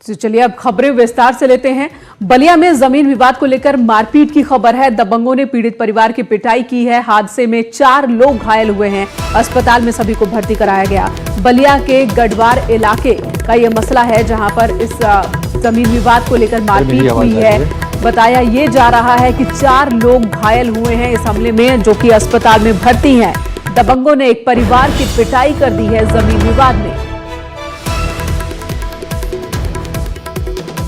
तो चलिए अब खबरें विस्तार से लेते हैं। बलिया में जमीन विवाद को लेकर मारपीट की खबर है। दबंगों ने पीड़ित परिवार की पिटाई की है। हादसे में 4 लोग घायल हुए हैं। अस्पताल में सभी को भर्ती कराया गया। बलिया के गढ़वार इलाके का यह मसला है, जहां पर इस जमीन विवाद को लेकर मारपीट हुई है। बताया ये जा रहा है कि 4 लोग घायल हुए हैं इस हमले में, जो कि अस्पताल में भर्ती हैं। दबंगों ने एक परिवार की पिटाई कर दी है जमीन विवाद में।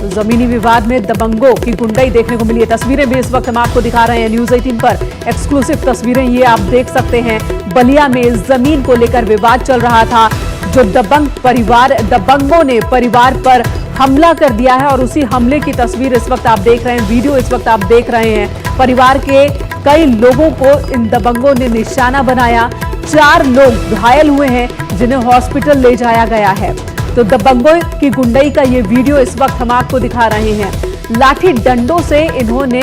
जमीनी विवाद में दबंगों की गुंडाई देखने को मिली है। तस्वीरें भी इस वक्त हम आपको दिखा रहे हैं न्यूज़ 18 पर। एक्सक्लूसिव तस्वीरें ये आप देख सकते हैं। बलिया में जमीन को लेकर विवाद चल रहा था। जो दबंगों ने परिवार पर हमला कर दिया है और उसी हमले की तस्वीर इस वक्त आप देख रहे हैं, वीडियो इस वक्त आप देख रहे हैं। परिवार के कई लोगों को इन दबंगों ने निशाना बनाया। 4 लोग घायल हुए हैं, जिन्हें हॉस्पिटल ले जाया गया है। तो दबंगों की गुंडाई का ये वीडियो इस वक्त हम आपको दिखा रहे हैं। लाठी डंडों से इन्होंने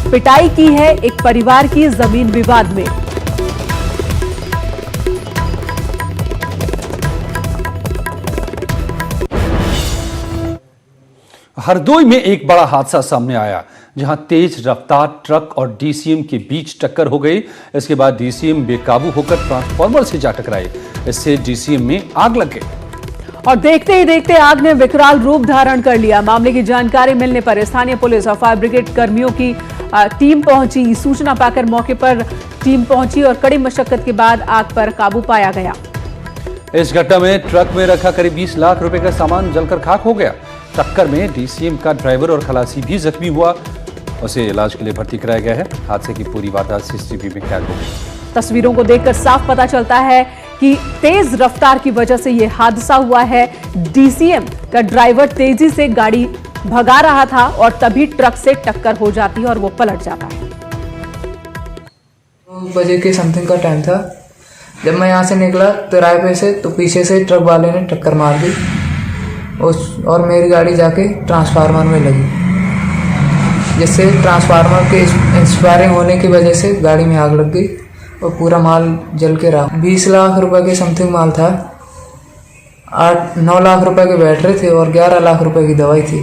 पिटाई की है एक परिवार की जमीन विवाद में। हरदोई में एक बड़ा हादसा सामने आया, जहां तेज रफ्तार ट्रक और डीसीएम के बीच टक्कर हो गई। इसके बाद डीसीएम बेकाबू होकर ट्रांसफार्मर से जा टकराए। इससे डीसीएम में आग लग गई और देखते ही देखते आग ने विकराल रूप धारण कर लिया। मामले की जानकारी मिलने पर स्थानीय पुलिस और फायर ब्रिगेड कर्मियों की टीम पहुंची। सूचना पाकर मौके पर टीम पहुंची और कड़ी मशक्कत के बाद आग पर काबू पाया गया। इस घटना में ट्रक में रखा करीब 20 लाख रुपए का सामान जलकर खाक हो गया। टक्कर में डीसीएम का ड्राइवर और खलासी भी जख्मी हुआ। उसे इलाज के लिए भर्ती कराया गया है। हादसे की पूरी वारदात सीसीटीवी में कैद हो गई। तस्वीरों को देखकर साफ पता चलता है कि तेज रफ्तार की वजह से यह हादसा हुआ है। डीसीएम का ड्राइवर तेजी से गाड़ी भगा रहा था और तभी ट्रक से टक्कर हो जाती है और वो पलट जाता है। 2 बजे के समथिंग का टाइम था। जब मैं यहाँ से निकला तिराहे पे से, तो पीछे से ट्रक वाले ने टक्कर मार दी और मेरी गाड़ी जाके ट्रांसफार्मर में लगी, जिससे ट्रांसफार्मर के एक्सपायरिंग होने की वजह से गाड़ी में आग लग गई और पूरा माल जल के रहा। 20 लाख रुपए के समथिंग माल था। 8-9 लाख रुपए के बैटरी थे और 11 लाख रुपए की दवाई थी।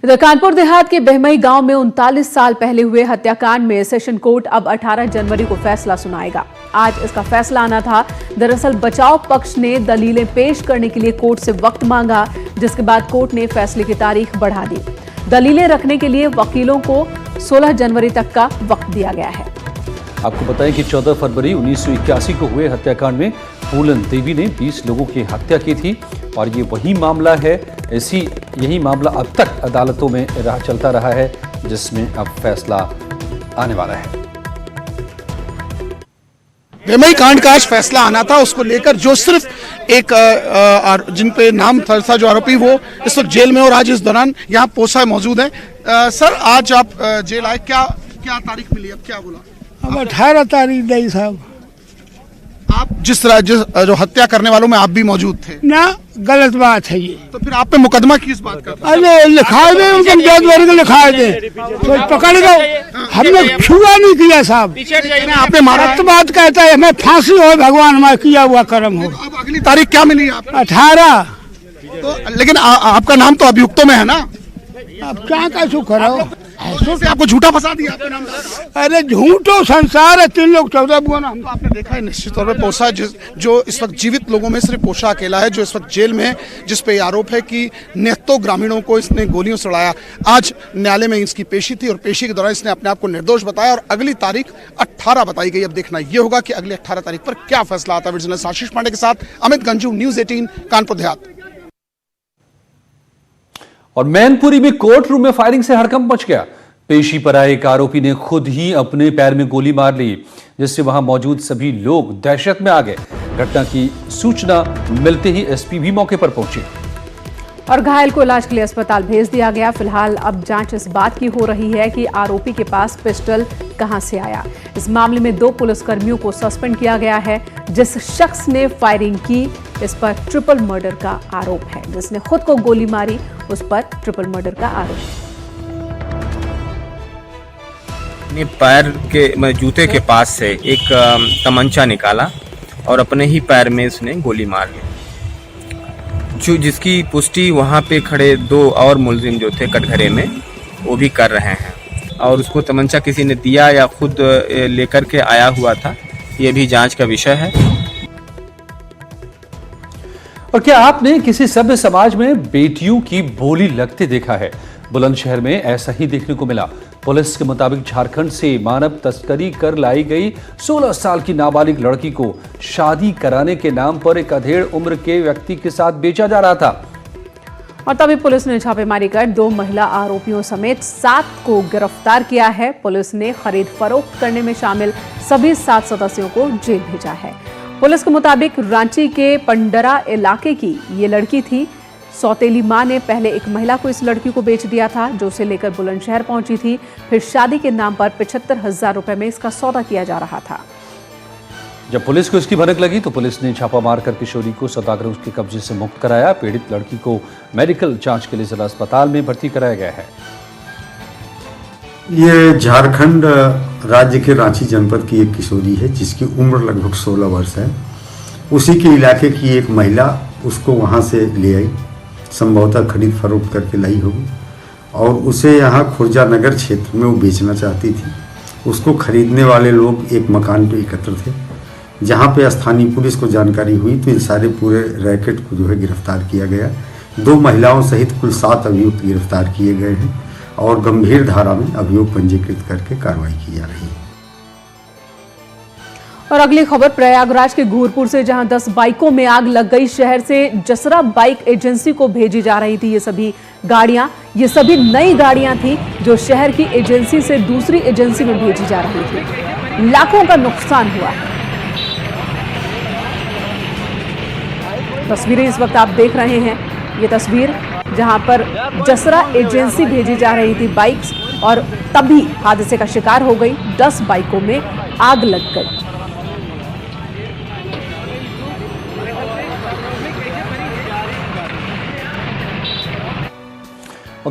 इधर कानपुर देहात के बहमई गांव में 39 साल पहले हुए हत्याकांड में सेशन कोर्ट अब 18 जनवरी को फैसला सुनाएगा। आज इसका फैसला आना था। दरअसल बचाव पक्ष ने दलीलें पेश करने के लिए कोर्ट से वक्त मांगा, जिसके बाद कोर्ट ने फैसले की तारीख बढ़ा दी। दलीलें रखने के लिए वकीलों को 16 जनवरी तक का वक्त दिया गया है। आपको बताएं कि 14 फरवरी 1981 को हुए हत्याकांड में फूलन देवी ने 20 लोगों की हत्या की थी और ये वही मामला है। यही मामला अब तक अदालतों में चलता रहा है, जिसमें अब फैसला आने वाला है। बहमई कांड का आज फैसला आना था, उसको लेकर जो सिर्फ एक जिन पे नाम था जो आरोपी, वो इस वक्त जेल में और आज इस दौरान यहाँ पोसा मौजूद है। सर, आज आप जेल आए, क्या तारीख मिली, अब क्या बोला? अब 18 तारीख दी साहब। आप जिस तरह जो हत्या करने वालों में आप भी मौजूद थे ना, गलत बात है ये। तो फिर आप पे मुकदमा किस बात का? अरे लिखा दे, उनके जज को लिखा दे, तो पकड़ गए। हमने छुआ नहीं किया साहब। आपने मारा तो बात कहता है, हमें फांसी हो, भगवान हमारा किया हुआ कर्म हो। अब अगली तारीख क्या मिली आपको? 18। तो लेकिन आपका नाम तो अभियुक्तों में है ना? अब क्या कैसे करो, से आपको झूठा फंसा दिया आपके नाम? अरे झूठो संसार है। 3 लोग 14 बुआ ना। तो आपने देखा है निश्चित तौर पर पोसा जो इस वक्त जीवित लोगों में सिर्फ पोसा अकेला है जो इस वक्त जेल में है, जिस पे आरोप है कि नेत्तो ग्रामीणों को इसने गोलियों से उड़ाया। आज न्यायालय में इसकी पेशी थी और पेशी के दौरान इसने अपने आप को निर्दोष बताया और अगली तारीख 18 बताई गई। अब देखना ये होगा कि अगली 18 तारीख पर क्या फैसला आता है। जर्नलिस्ट आशीष पांडे के साथ अमित गंजू, न्यूज़ 18 कानपुर देहात। और मैनपुरी में कोर्ट रूम में फायरिंग से हड़कंप मच गया। पेशी पर आए एक आरोपी ने खुद ही अपने पैर में गोली मार ली, जिससे वहां मौजूद सभी लोग दहशत में आ गए। घटना की सूचना मिलते ही एसपी भी मौके पर पहुंचे और घायल को इलाज के लिए अस्पताल भेज दिया गया। फिलहाल अब जांच इस बात की हो रही है कि आरोपी के पास पिस्टल कहां से आया। इस मामले में 2 पुलिसकर्मियों को सस्पेंड किया गया है। जिस शख्स ने फायरिंग की, इस पर ट्रिपल मर्डर का आरोप है। जिसने खुद को गोली मारी, उस पर ट्रिपल मर्डर का आरोप है। अपने पैर के जूते के पास से एक तमंचा निकाला और अपने ही पैर में उसने गोली मार ली। जिसकी पुष्टि वहाँ पे खड़े 2 और मुलजिम जो थे कटघरे में, वो भी कर रहे हैं। और उसको तमंचा किसी ने दिया या खुद लेकर के आया हुआ था, ये भी जांच का विषय है। और क्या आपने किसी सभ्य समाज में बेटियों की बोली लगते देखा है? बुलंदशहर में ऐसा ही देखने को मिला। पुलिस के मुताबिक झारखंड से मानव तस्करी कर लाई गई 16 साल की नाबालिग लड़की को शादी कराने के नाम पर एक अधेड़ उम्र के व्यक्ति के साथ बेचा जा रहा था। और तभी पुलिस ने छापेमारी कर 2 महिला आरोपियों समेत 7 को गिरफ्तार किया है। पुलिस ने खरीद फरोख्त करने में शामिल सभी 7 सदस्यों को जेल भेजा है। पुलिस के मुताबिक रांची के पंडरा इलाके की ये लड़की थी। सौतेली मां ने पहले एक महिला को इस लड़की को बेच दिया था, जो उसे लेकर बुलंदशहर पहुंची थी। फिर शादी के नाम पर 75,000 रुपए में इसका सौदा किया जा रहा था। जब पुलिस को इसकी भनक लगी तो पुलिस ने छापा मारकर किशोरी को सौदागर उसके कब्जे से मुक्त कराया। पीड़ित लड़की को मेडिकल जांच के लिए जिला अस्पताल में भर्ती कराया गया है। ये झारखंड राज्य के रांची जनपद की एक किशोरी है, जिसकी उम्र लगभग 16 वर्ष है। उसी के इलाके की एक महिला उसको वहाँ से ले आई, संभवतः खरीद फरोख्त करके लाई होगी, और उसे यहाँ खुर्जा नगर क्षेत्र में वो बेचना चाहती थी। उसको खरीदने वाले लोग एक मकान पे एकत्र थे, जहाँ पे स्थानीय पुलिस को जानकारी हुई तो इन सारे पूरे रैकेट को जो है गिरफ्तार किया गया। 2 महिलाओं सहित कुल 7 अभियुक्त गिरफ्तार किए गए हैं और गंभीर धारा में अभियोग पंजीकृत करके कार्रवाई की जा रही है। और अगली खबर प्रयागराज के घूरपुर से, जहां 10 बाइकों में आग लग गई। शहर से जसरा बाइक एजेंसी को भेजी जा रही थी ये सभी गाड़ियां। ये सभी नई गाड़ियां थी जो शहर की एजेंसी से दूसरी एजेंसी में भेजी जा रही थी। लाखों का नुकसान हुआ है। तस्वीरें इस वक्त आप देख रहे हैं। ये तस्वीर जहां पर जसरा एजेंसी भेजी जा रही थी बाइक्स, और तभी हादसे का शिकार हो गई। 10 बाइकों में आग लग गई।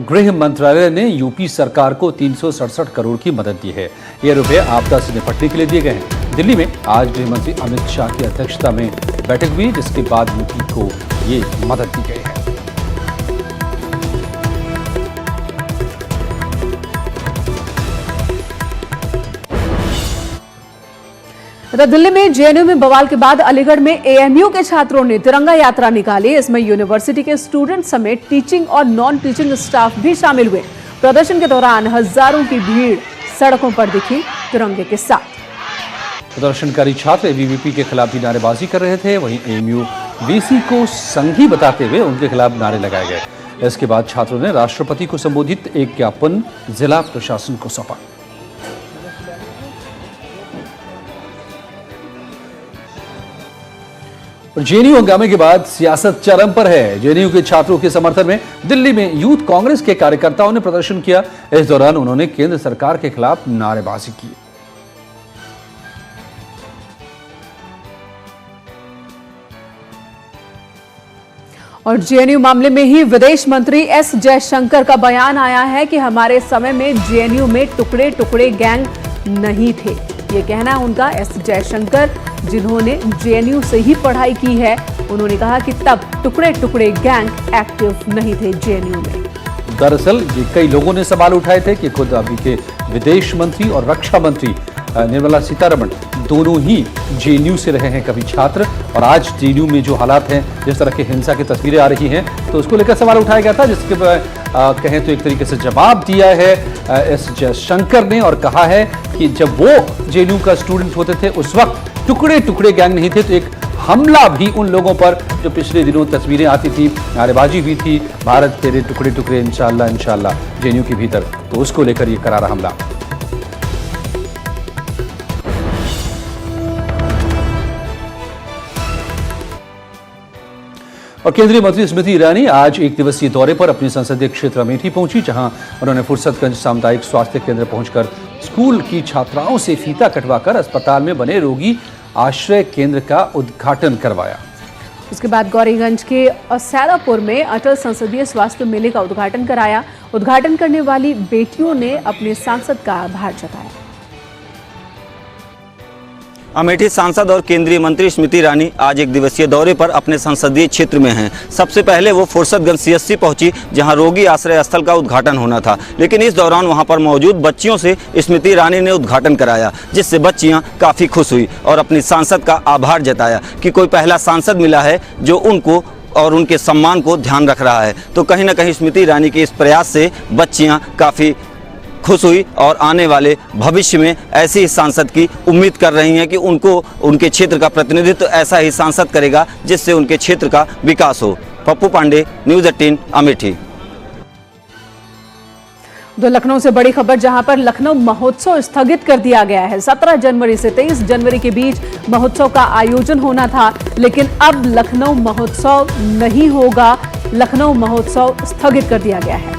गृह मंत्रालय ने यूपी सरकार को 367 करोड़ की मदद दी है। ये रुपए आपदा से निपटने के लिए दिए गए हैं। दिल्ली में आज गृह मंत्री अमित शाह की अध्यक्षता में बैठक हुई, जिसके बाद यूपी को ये मदद दी गई है। दिल्ली में जेएनयू में बवाल के बाद अलीगढ़ में एएमयू के छात्रों ने तिरंगा यात्रा निकाली। इसमें यूनिवर्सिटी के स्टूडेंट समेत टीचिंग और नॉन टीचिंग स्टाफ भी शामिल हुए। प्रदर्शन के दौरान हजारों की भीड़ सड़कों पर दिखी तिरंगे के साथ। प्रदर्शनकारी छात्र एबीवीपी के खिलाफ भी नारेबाजी कर रहे थे। वहीं एएमयू वीसी को संघी बताते हुए उनके खिलाफ नारे लगाए गए। इसके बाद छात्रों ने राष्ट्रपति को संबोधित एक ज्ञापन जिला प्रशासन को सौंपा। जेएनयू हंगामे के बाद सियासत चरम पर है। जेएनयू के छात्रों के समर्थन में दिल्ली में यूथ कांग्रेस के कार्यकर्ताओं ने प्रदर्शन किया। इस दौरान उन्होंने केंद्र सरकार के खिलाफ नारेबाजी की। और जेएनयू मामले में ही विदेश मंत्री एस जयशंकर का बयान आया है कि हमारे समय में जेएनयू में टुकड़े टुकड़े गैंग नहीं थे। ये कहना है उनका। एस जयशंकर, जिन्होंने जेएनयू से ही पढ़ाई की है, उन्होंने कहा कि तब टुकड़े टुकड़े गैंग एक्टिव नहीं थे जेएनयू में। दरअसल ये कई लोगों ने सवाल उठाए थे कि खुद अभी के विदेश मंत्री और रक्षा मंत्री निर्मला सीतारमण दोनों ही जेएनयू से रहे हैं कभी छात्र, और आज जेएनयू में जो हालात हैं, जिस तरह की हिंसा की तस्वीरें आ रही हैं, तो उसको लेकर सवाल उठाया गया था, जिसके कहें तो एक तरीके से जवाब दिया है एस जयशंकर ने और कहा है कि जब वो जेएनयू का स्टूडेंट होते थे उस वक्त टुकड़े टुकड़े गैंग नहीं थे। तो एक हमला भी उन लोगों पर जो पिछले दिनों तस्वीरें आती थी, नारेबाजी हुई थी, भारत तेरे टुकड़े टुकड़े इंशाल्लाह इंशाल्लाह जेएनयू के भीतर, तो उसको लेकर ये करारा हमला। और केंद्रीय मंत्री स्मृति ईरानी आज एक दिवसीय दौरे पर अपने संसदीय क्षेत्र अमेठी पहुंची, जहां उन्होंने फुर्सतगंज सामुदायिक स्वास्थ्य केंद्र पहुंचकर स्कूल की छात्राओं से फीता कटवाकर अस्पताल में बने रोगी आश्रय केंद्र का उद्घाटन करवाया। उसके बाद गौरीगंज के सैदापुर में अटल संसदीय स्वास्थ्य मेले का उद्घाटन कराया। उद्घाटन करने वाली बेटियों ने अपने सांसद का आभार जताया। अमेठी सांसद और केंद्रीय मंत्री स्मृति ईरानी आज एक दिवसीय दौरे पर अपने संसदीय क्षेत्र में हैं। सबसे पहले वो फुर्सतगंज सीएससी पहुंची, जहां रोगी आश्रय स्थल का उद्घाटन होना था, लेकिन इस दौरान वहां पर मौजूद बच्चियों से स्मृति ईरानी ने उद्घाटन कराया, जिससे बच्चियां काफ़ी खुश हुई और अपनी सांसद का आभार जताया कि कोई पहला सांसद मिला है जो उनको और उनके सम्मान को ध्यान रख रहा है। तो कहीं ना कहीं स्मृति ईरानी के इस प्रयास से बच्चियां काफ़ी खुश हुई और आने वाले भविष्य में ऐसी ही सांसद की उम्मीद कर रही हैं कि उनको उनके क्षेत्र का प्रतिनिधित्व ऐसा ही सांसद करेगा जिससे उनके क्षेत्र का विकास हो। पप्पू पांडे, न्यूज़ 18 अमेठी। तो लखनऊ से बड़ी खबर, जहां पर लखनऊ महोत्सव स्थगित कर दिया गया है। 17 जनवरी से 23 जनवरी के बीच महोत्सव का आयोजन होना था, लेकिन अब लखनऊ महोत्सव नहीं होगा। लखनऊ महोत्सव स्थगित कर दिया गया है।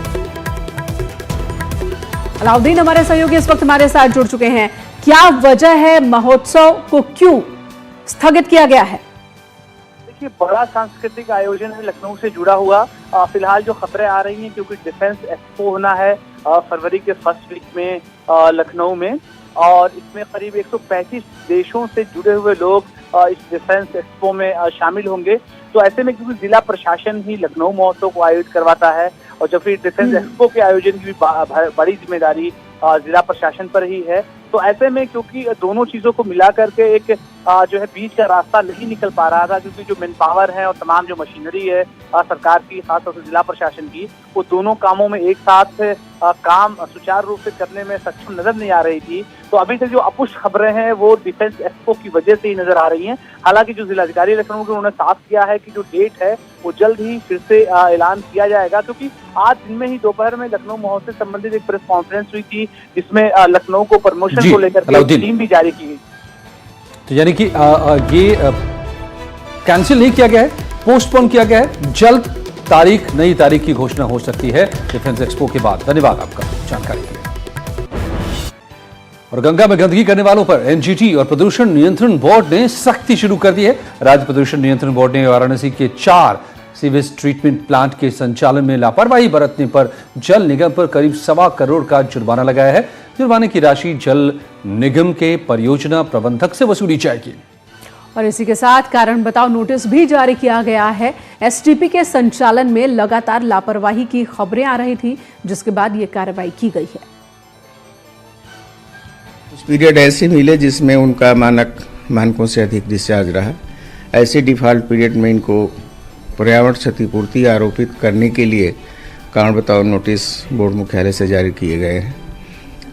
अलाउद्दीन हमारे सहयोगी इस वक्त हमारे साथ जुड़ चुके हैं। क्या वजह है, महोत्सव को क्यों स्थगित किया गया है? देखिए, बड़ा सांस्कृतिक आयोजन है लखनऊ से जुड़ा हुआ। फिलहाल जो खबरें आ रही हैं, क्योंकि डिफेंस एक्सपो होना है फरवरी के फर्स्ट वीक में लखनऊ में, और इसमें करीब 135 देशों से जुड़े हुए लोग इस डिफेंस एक्सपो में शामिल होंगे। तो ऐसे में क्योंकि जिला प्रशासन ही लखनऊ महोत्सव को आयोजित करवाता है, और जब फिर डिफेंस एक्सपो के आयोजन की भी बड़ी जिम्मेदारी जिला प्रशासन पर ही है, तो ऐसे में क्योंकि दोनों चीजों को मिला करके एक जो है बीच का रास्ता नहीं निकल पा रहा था, क्योंकि जो मैन पावर है और तमाम जो मशीनरी है सरकार की, खासतौर से जिला प्रशासन की, वो दोनों कामों में एक साथ काम सुचारू रूप से करने में सक्षम नजर नहीं आ रही थी। तो अभी से जो अपुष्ट खबरें हैं वो डिफेंस एक्सपो की वजह से ही नजर आ रही हैं। हालांकि जो जिलाधिकारी लखनऊ के उन्होंने साफ किया है कि जो डेट है वो जल्द ही फिर से ऐलान किया जाएगा, क्योंकि आज दिन में ही दोपहर में लखनऊ महोत्सव से संबंधित एक प्रेस कॉन्फ्रेंस हुई थी, जिसमें लखनऊ को प्रमोशन को लेकर टीम भी जारी की गई। तो यानी कि ये कैंसिल नहीं किया गया है, पोस्टपोन किया गया है। जल्द तारीख, नई तारीख की घोषणा हो सकती है डिफेंस एक्सपो के बाद। धन्यवाद आपका जानकारी के लिए। और गंगा में गंदगी करने वालों पर एनजीटी और प्रदूषण नियंत्रण बोर्ड ने सख्ती शुरू कर दी है। राज्य प्रदूषण नियंत्रण बोर्ड ने वाराणसी के 4 सीवेज ट्रीटमेंट प्लांट के संचालन में लापरवाही बरतने पर जल निगम पर करीब 1.25 करोड़ का जुर्माना लगाया है। जुर्माने की राशि जल निगम के परियोजना प्रबंधक से वसूली जाएगी। और इसी के साथ कारण बताओ नोटिस भी जारी किया गया है। एसटीपी के संचालन में लगातार लापरवाही की खबरें आ रही थी, जिसके बाद ये कार्रवाई की गई है। कुछ पीरियड ऐसे मिले जिसमें उनका मानकों से अधिक डिस्चार्ज रहा। ऐसे डिफॉल्ट पीरियड में इनको पर्यावरण क्षतिपूर्ति आरोपित करने के लिए कारण बताओ नोटिस बोर्ड मुख्यालय से जारी किए गए हैं।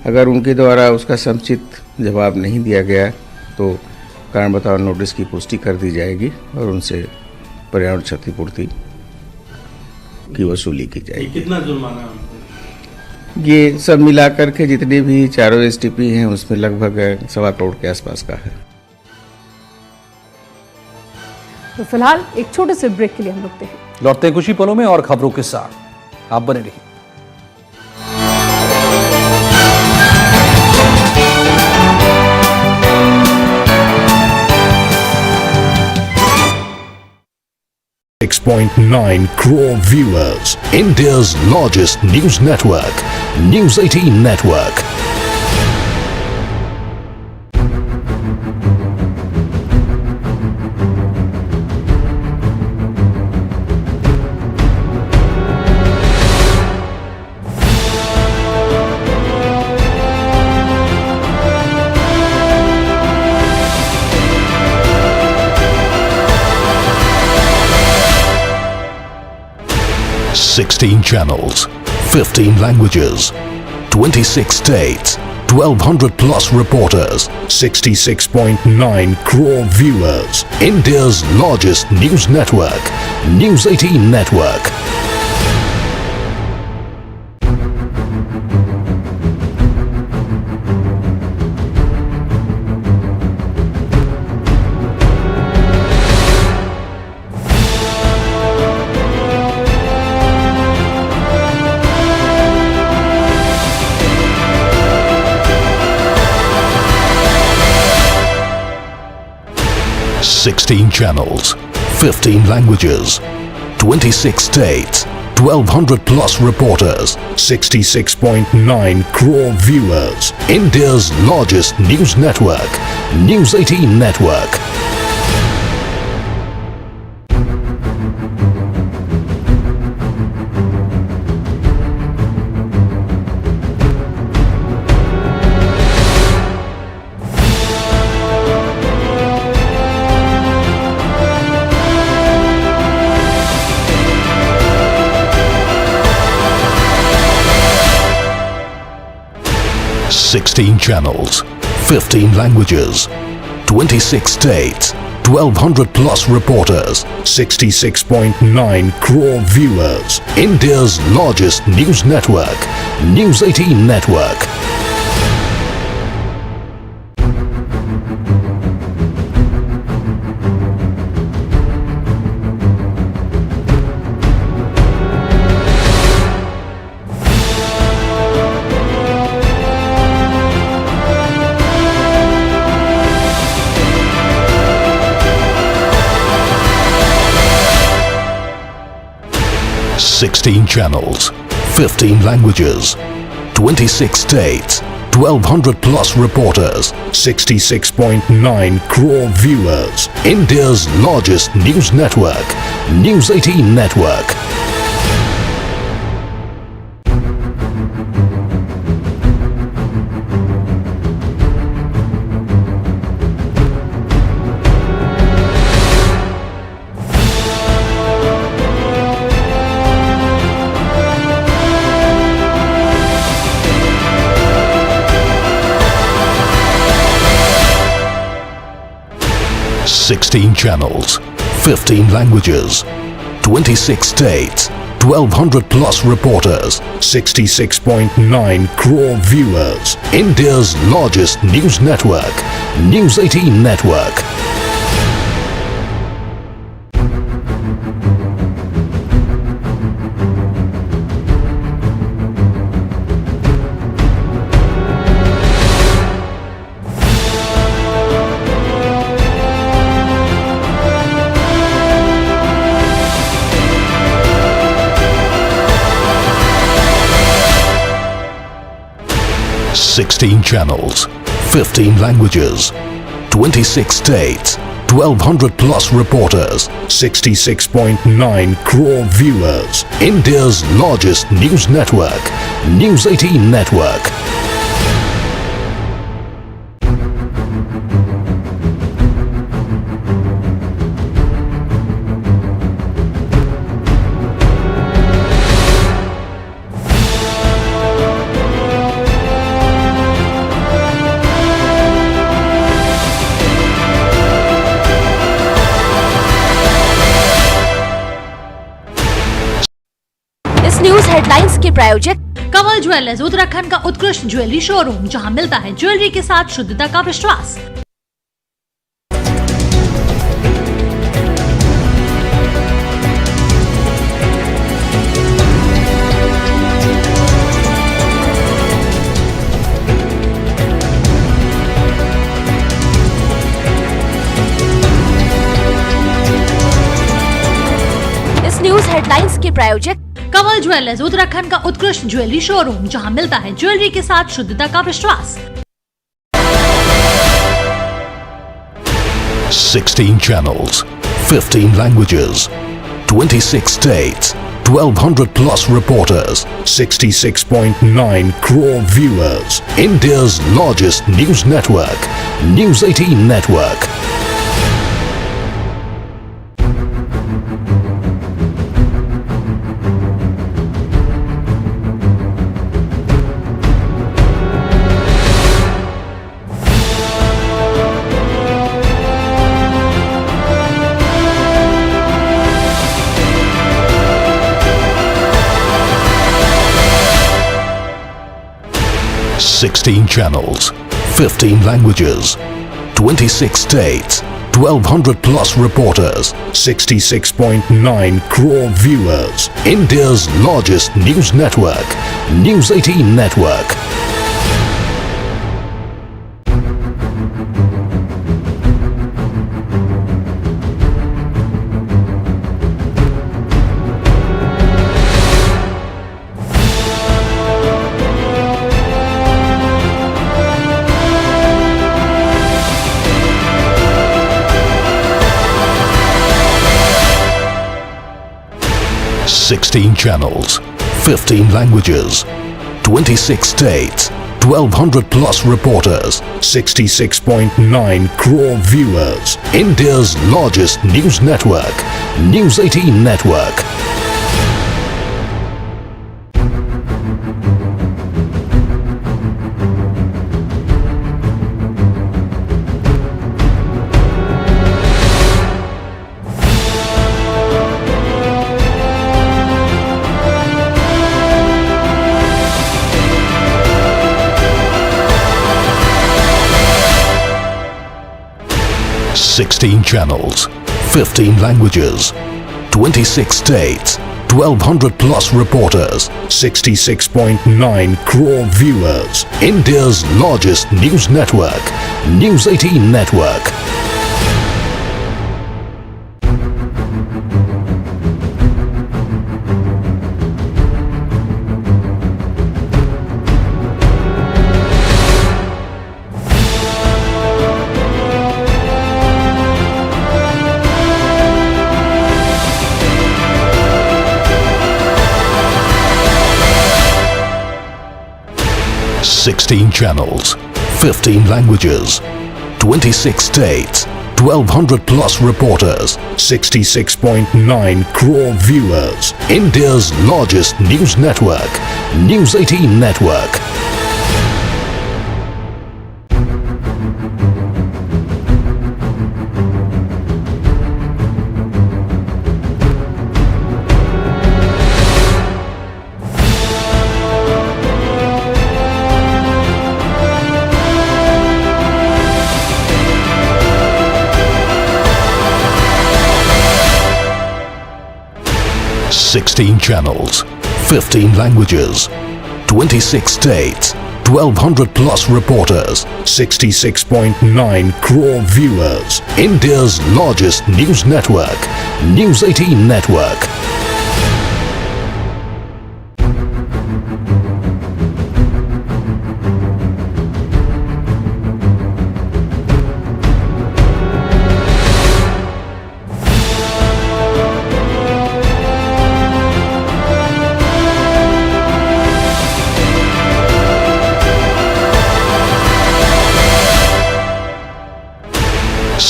अगर उनके द्वारा उसका समुचित जवाब नहीं दिया गया तो कारण बताओ नोटिस की पुष्टि कर दी जाएगी और उनसे पर्यावरण क्षतिपूर्ति की वसूली की जाएगी। कितना जुर्माना? ये सब मिलाकर के जितने भी चारों एसटीपी हैं उसमें लगभग 1.25 करोड़ के आसपास का है। तो फिलहाल एक छोटे से ब्रेक के लिए हम रुकते हैं। लौटते हैं कुछ ही पलों में और खबरों के साथ, आप बने रहिए। .9 crore viewers, India's largest news network, News 18 Network. ...16 channels, 15 languages, 26 states, 1,200 plus reporters, 66.9 crore viewers, India's largest news network, News 18 Network. ...16 channels, 15 languages, 26 states, 1200 plus reporters, 66.9 crore viewers. India's largest news network, News 18 Network. Sixteen channels, 15 languages, 26 states, 1200 plus reporters, 66.9 crore viewers. India's largest news network, News 18 Network. Sixteen channels, 15 languages, 26 states, 1200 plus reporters, 66.9 crore viewers. India's largest news network, News 18 Network. Sixteen channels, 15 languages, 26 states, 1200 plus reporters, 66.9 crore viewers. India's largest news network, News 18 Network. Sixteen channels, 15 languages, 26 states, 1200 plus reporters, 66.9 crore viewers. India's largest news network, News 18 Network. इस news headlines के प्रायोजक कमल jewellers, Uttarakhand का उत्कृष्ट jewellery showroom, जहां मिलता है jewellery के साथ शुद्धता का विश्वास। इस न्यूज हेडलाइंस के प्रायोजक कमल ज्वेलर्स, उत्तराखंड का उत्कृष्ट ज्वेलरी शोरूम, जहां मिलता है ज्वेलरी के साथ शुद्धता का विश्वास। 16 channels, 15 languages, 26 states, 1200 plus reporters, 66.9 crore viewers. India's largest news network, News 18 Network. Sixteen channels, 15 languages, 26 states, 1200 plus reporters, 66.9 crore viewers. India's largest news network, News 18 Network. 16 channels, 15 languages, 26 states, 1200 plus reporters, 66.9 crore viewers. India's largest news network, News 18 Network. Sixteen channels, 15 languages, 26 states, 1200 plus reporters, 66.9 crore viewers. India's largest news network, News 18 Network. Sixteen channels, 15 languages, 26 states, 1200 plus reporters, 66.9 crore viewers. India's largest news network, News 18 Network. Sixteen channels, 15 languages, 26 states, 1200 plus reporters, 66.9 crore viewers. India's largest news network, News 18 Network.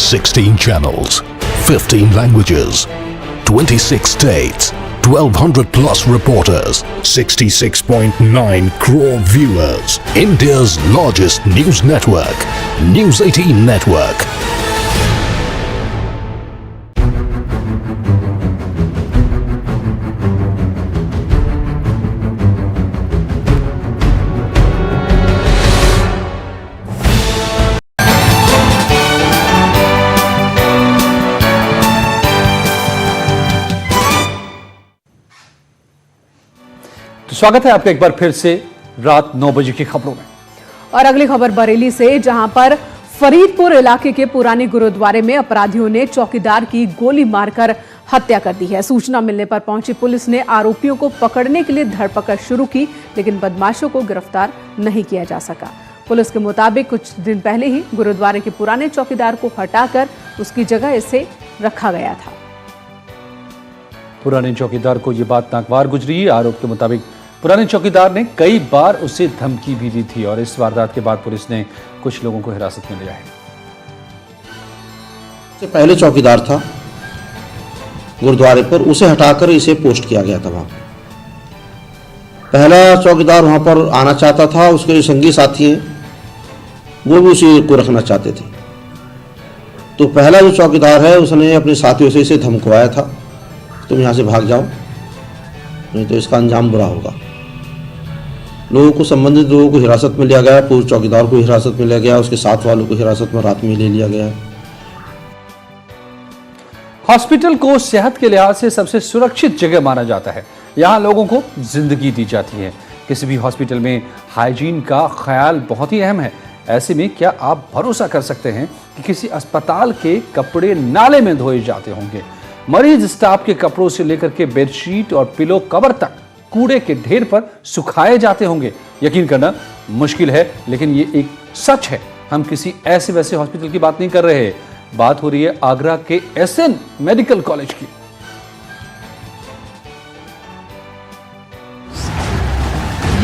Sixteen channels, 15 languages, 26 states, 1200 plus reporters, 66.9 crore viewers. India's largest news network, News 18 Network. स्वागत है आपका एक बार फिर से रात 9 बजे की खबरों में। और अगली खबर बरेली से, जहां पर फरीदपुर इलाके के पुराने गुरुद्वारे में अपराधियों ने चौकीदार की गोली मारकर हत्या कर दी है। सूचना मिलने पर पहुंची पुलिस ने आरोपियों को पकड़ने के लिए धरपकड़ शुरू की, लेकिन बदमाशों को गिरफ्तार नहीं किया जा सका। पुलिस के मुताबिक कुछ दिन पहले ही गुरुद्वारे के पुराने चौकीदार को हटाकर उसकी जगह इसे रखा गया था। पुराने चौकीदार को यह बात नागवार गुजरी। आरोप के मुताबिक पुराने चौकीदार ने कई बार उसे धमकी भी दी थी और इस वारदात के बाद पुलिस ने कुछ लोगों को हिरासत में लिया है। से पहले चौकीदार था गुरुद्वारे पर, उसे हटाकर इसे पोस्ट किया गया था। वहां पहला चौकीदार वहां पर आना चाहता था, उसके जो संगी साथी हैं वो भी उसी को रखना चाहते थे। तो पहला जो चौकीदार है उसने अपने साथियों से इसे धमकवाया था, तुम यहाँ से भाग जाओ नहीं तो इसका अंजाम बुरा होगा। लोगों को, संबंधित लोगों को हिरासत में लिया गया, पूर्व चौकीदार को हिरासत में लिया गया, उसके साथ वालों को हिरासत में रात में ले लिया गया। हॉस्पिटल को सेहत के लिहाज से सबसे सुरक्षित जगह माना जाता है। यहाँ लोगों को जिंदगी दी जाती है। किसी भी हॉस्पिटल में हाइजीन का ख्याल बहुत ही अहम है। ऐसे में क्या आप भरोसा कर सकते हैं कि किसी अस्पताल के कपड़े नाले में धोए जाते होंगे? मरीज स्टाफ के कपड़ों से लेकर के बेडशीट और पिलो कवर तक कूड़े के ढेर पर सुखाए जाते होंगे। यकीन करना मुश्किल है, लेकिन ये एक सच है। हम किसी ऐसे वैसे हॉस्पिटल की बात नहीं कर रहे, बात हो रही है आगरा के एसएन मेडिकल कॉलेज की।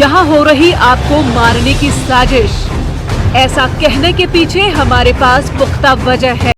यहाँ हो रही आपको मारने की साजिश, ऐसा कहने के पीछे हमारे पास पुख्ता वजह है।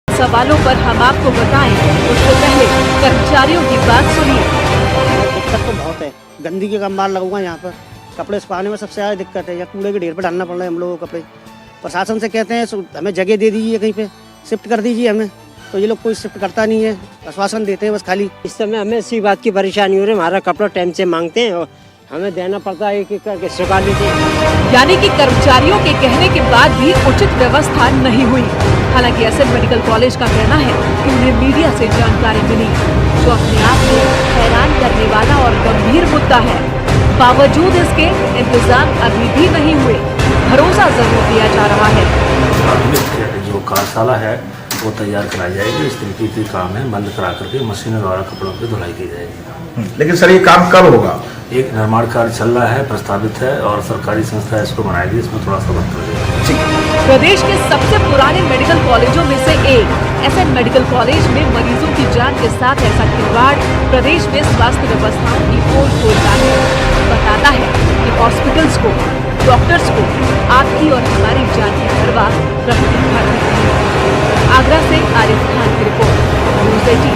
सवालों पर हम आपको बताएं, उससे पहले कर्मचारियों की बात सुनिए। दिक्कत तो बहुत है, गंदगी का मार लगूंगा यहाँ पर, कपड़े सुखाने में सबसे ज़्यादा दिक्कत है। या कूड़े के ढेर पर डालना पड़ रहा है हम लोगों को कपड़े। प्रशासन से कहते हैं हमें जगह दे दीजिए, कहीं पे शिफ्ट कर दीजिए हमें, तो ये लोग कोई शिफ्ट करता नहीं है, आश्वासन देते हैं बस खाली। इस समय हमें इसी बात की परेशानी हो रही है, हमारा कपड़ा टाइम से मांगते हैं और हमें देना पड़ता है, एक करके सुखा लेते हैं। यानी कि कर्मचारियों के कहने के बाद भी उचित व्यवस्था नहीं हुई। हालांकि एसएन मेडिकल कॉलेज का कहना है कि उन्हें मीडिया से जानकारी मिली, जो अपने आप में हैरान करने वाला और गंभीर मुद्दा है। बावजूद इसके इंतजाम अभी भी नहीं हुए, भरोसा जरूर दिया जा रहा है। जो कार्यशाला है वो तैयार कराई जाएगी, इस तरीके के काम है, बंद करा करके मशीनों द्वारा कपड़ों की धुलाई की जाएगी। लेकिन सर ये काम कब होगा? एक निर्माण कार्य चल रहा है, प्रस्तावित है और सरकारी संस्था इसको बनाएगी, इसमें थोड़ा सा वक्त लगेगा। प्रदेश के सबसे पुराने मेडिकल कॉलेजों में से एक एसएन मेडिकल कॉलेज में मरीजों की जान के साथ ऐसा खिलवाड़ प्रदेश में स्वास्थ्य व्यवस्थाओं की पोल खोलता है। बताता है कि हॉस्पिटल्स को, डॉक्टर्स को आपकी और हमारी जान की परवाह रखनी है। आगरा से आरिफ खान की रिपोर्ट, न्यूज़ 18।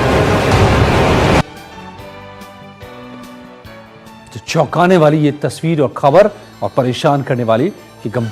चौंकाने वाली ये तस्वीर और खबर और परेशान करने वाली कि गंभीर